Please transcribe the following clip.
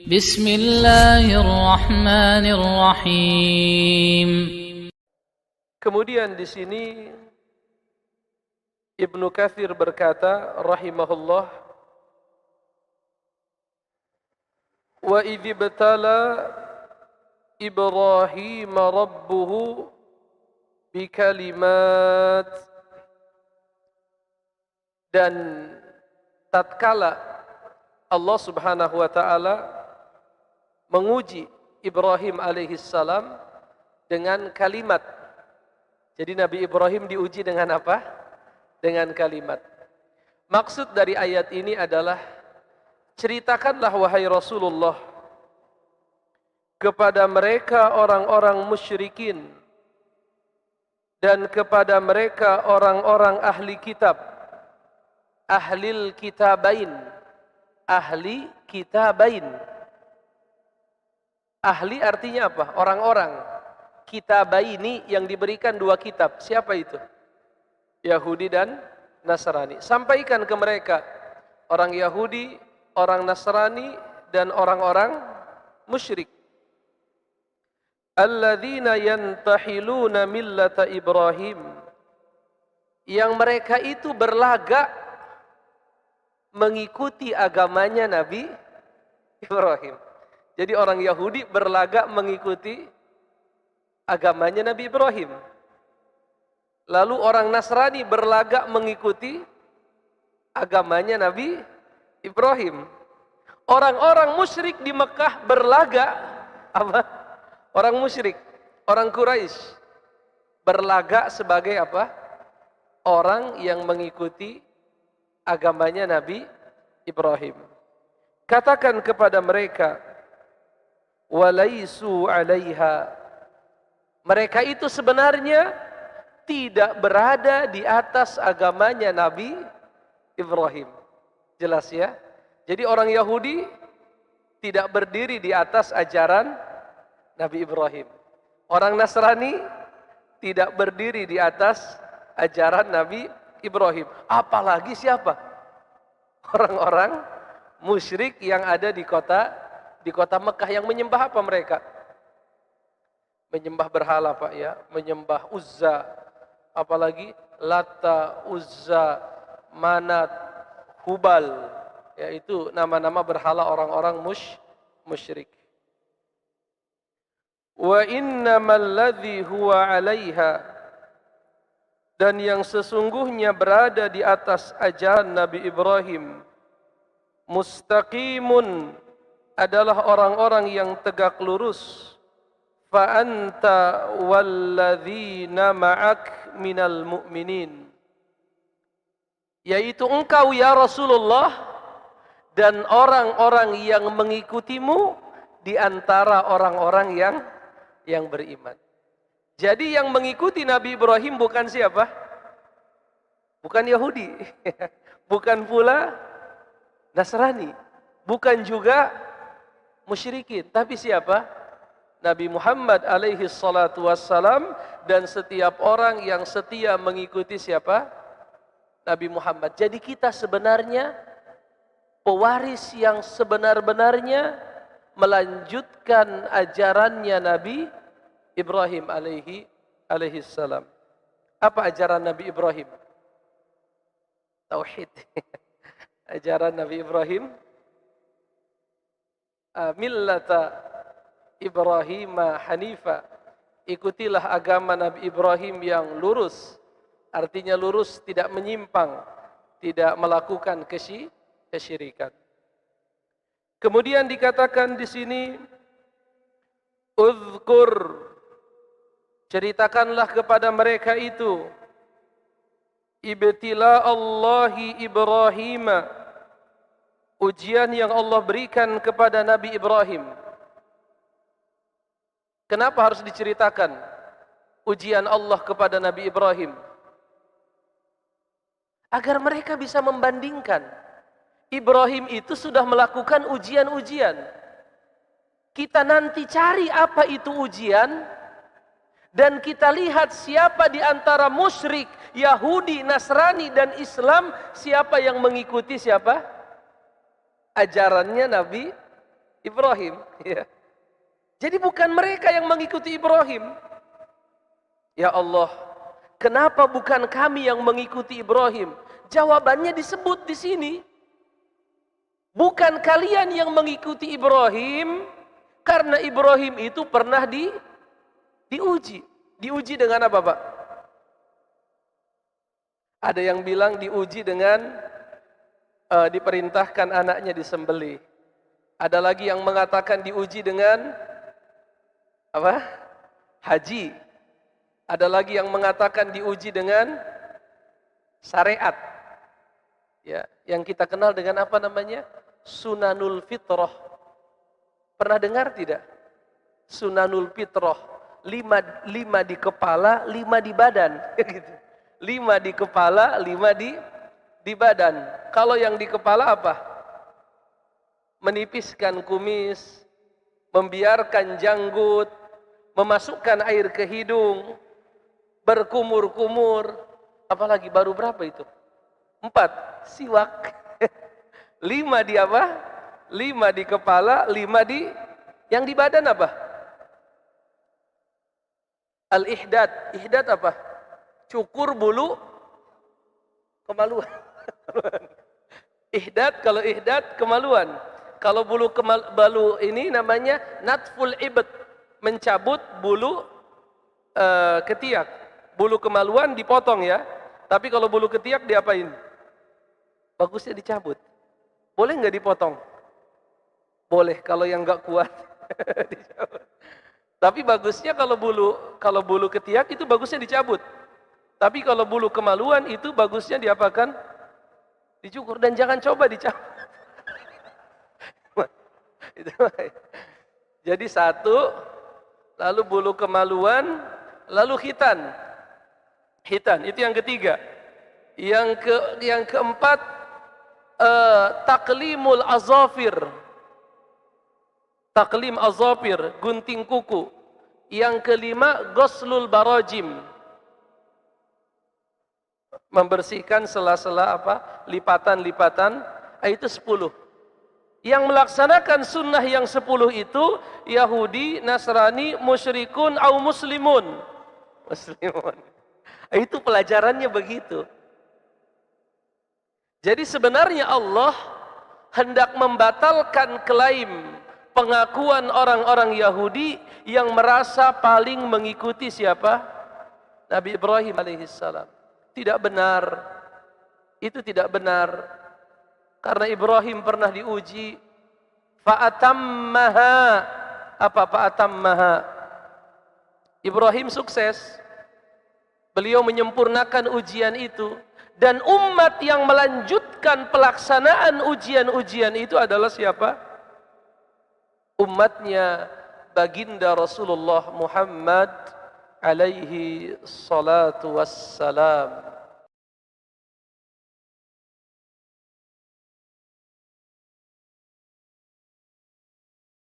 Bismillahirrahmanirrahim. Kemudian di sini Ibnu Katsir berkata rahimahullah, wa idh ibtala Ibrahim rabbuhu bikalimat, dan tatkala Allah Subhanahu wa taala menguji Ibrahim alaihissalam dengan kalimat. Jadi Nabi Ibrahim diuji dengan apa? Dengan kalimat. Maksud dari ayat ini adalah, ceritakanlah wahai Rasulullah kepada mereka orang-orang musyrikin dan kepada mereka orang-orang ahli kitab, ahlil kitabain, ahli kitabain. Ahli artinya apa? Orang-orang. Kitabaini yang diberikan dua kitab. Siapa itu? Yahudi dan Nasrani. Sampaikan ke mereka, orang Yahudi, orang Nasrani, dan orang-orang musyrik. Alladzina yantahiluna millata Ibrahim. Yang mereka itu berlagak mengikuti agamanya Nabi Ibrahim. Jadi orang Yahudi berlagak mengikuti agamanya Nabi Ibrahim. Lalu orang Nasrani berlagak mengikuti agamanya Nabi Ibrahim. Orang-orang musyrik di Mekah berlagak apa? Orang musyrik, orang Quraisy berlagak sebagai apa? Orang yang mengikuti agamanya Nabi Ibrahim. Katakan kepada mereka, walaisu 'alaiha. Mereka itu sebenarnya tidak berada di atas agamanya Nabi Ibrahim. Jelas ya? Jadi orang Yahudi tidak berdiri di atas ajaran Nabi Ibrahim. Orang Nasrani tidak berdiri di atas ajaran Nabi Ibrahim. Apalagi siapa? Orang-orang musyrik yang ada di kota Mekah yang menyembah apa mereka? Menyembah berhala, Pak ya, menyembah Uzza, apalagi Lata, Uzza, Manat, Hubal, yaitu nama-nama berhala orang-orang musyrik. Wa innamal ladzi huwa 'alaiha, dan yang sesungguhnya berada di atas ajaran Nabi Ibrahim, mustaqimun, adalah orang-orang yang tegak lurus. Fa anta walladzina ma'ak minal mu'minin, yaitu engkau ya Rasulullah dan orang-orang yang mengikutimu di antara orang-orang yang beriman. Jadi yang mengikuti Nabi Ibrahim bukan siapa? Bukan Yahudi, bukan pula Nasrani, bukan juga musyrikin, tapi siapa? Nabi Muhammad alaihi salatu wassalam, dan setiap orang yang setia mengikuti siapa? Nabi Muhammad. Jadi kita sebenarnya pewaris yang sebenar-benarnya melanjutkan ajarannya Nabi Ibrahim alaihi salam. Apa ajaran Nabi Ibrahim? Tauhid. Ajaran Nabi Ibrahim, millata Ibrahim hanifa, ikutilah agama Nabi Ibrahim yang lurus. Artinya lurus, tidak menyimpang, tidak melakukan kesyirikan. Kemudian dikatakan di sini, uzkur, ceritakanlah kepada mereka itu, ibtila Allahi Ibrahim, ujian yang Allah berikan kepada Nabi Ibrahim. Kenapa harus diceritakan ujian Allah kepada Nabi Ibrahim? Agar mereka bisa membandingkan. Ibrahim itu sudah melakukan ujian-ujian. Kita nanti cari apa itu ujian, dan kita lihat siapa di antara musyrik, Yahudi, Nasrani, dan Islam, siapa yang mengikuti siapa? Ajarannya Ibrahim. Ya. Jadi bukan mereka yang mengikuti Ibrahim. Ya Allah, kenapa bukan kami yang mengikuti Ibrahim? Jawabannya disebut di sini. Bukan kalian yang mengikuti Ibrahim, karena Ibrahim itu pernah diuji. Diuji dengan apa, Pak? Ada yang bilang diuji dengan diperintahkan anaknya disembelih. Ada lagi yang mengatakan diuji dengan apa? Haji. Ada lagi yang mengatakan diuji dengan syariat. Ya, yang kita kenal dengan apa namanya? Sunanul fitrah. Pernah dengar tidak? Sunanul fitrah. 5 di kepala, 5 di badan. Gitu. 5 di kepala, 5 di badan. Kalau yang di kepala apa? Menipiskan kumis, membiarkan janggut, memasukkan air ke hidung, berkumur-kumur. Apalagi baru berapa itu? 4, siwak. 5 di apa? 5 di kepala, 5 di yang di badan apa? Al-ihdad. Ihdad apa? Cukur bulu kemaluan. Ihdad, kalau ihdad kemaluan. Kalau bulu balu ini namanya natful ibad, mencabut bulu ketiak. Bulu kemaluan dipotong ya. Tapi kalau bulu ketiak diapain? Bagusnya dicabut. Boleh nggak dipotong? Boleh, kalau yang nggak kuat. Tapi bagusnya kalau bulu ketiak itu bagusnya dicabut. Tapi kalau bulu kemaluan itu bagusnya diapakan? Dicukur, dan jangan coba dicabut. Jadi 1, lalu bulu kemaluan, lalu khitan. Khitan itu yang ketiga. Yang keempat, taklimul azafir. Taklim azafir, gunting kuku. Yang kelima, ghuslul barajim. Membersihkan sela-sela apa? Lipatan-lipatan. Itu 10. Yang melaksanakan sunnah yang 10 itu Yahudi, Nasrani, musyrikun, au muslimun. Muslimun. Itu pelajarannya begitu. Jadi sebenarnya Allah hendak membatalkan klaim pengakuan orang-orang Yahudi yang merasa paling mengikuti siapa? Nabi Ibrahim alaihissalam. Tidak benar. Itu tidak benar. Karena Ibrahim pernah diuji. Fa'atammaha. Apa fa'atammaha? Ibrahim sukses. Beliau menyempurnakan ujian itu. Dan umat yang melanjutkan pelaksanaan ujian-ujian itu adalah siapa? Umatnya baginda Rasulullah Muhammad alaihi salatu wassalam.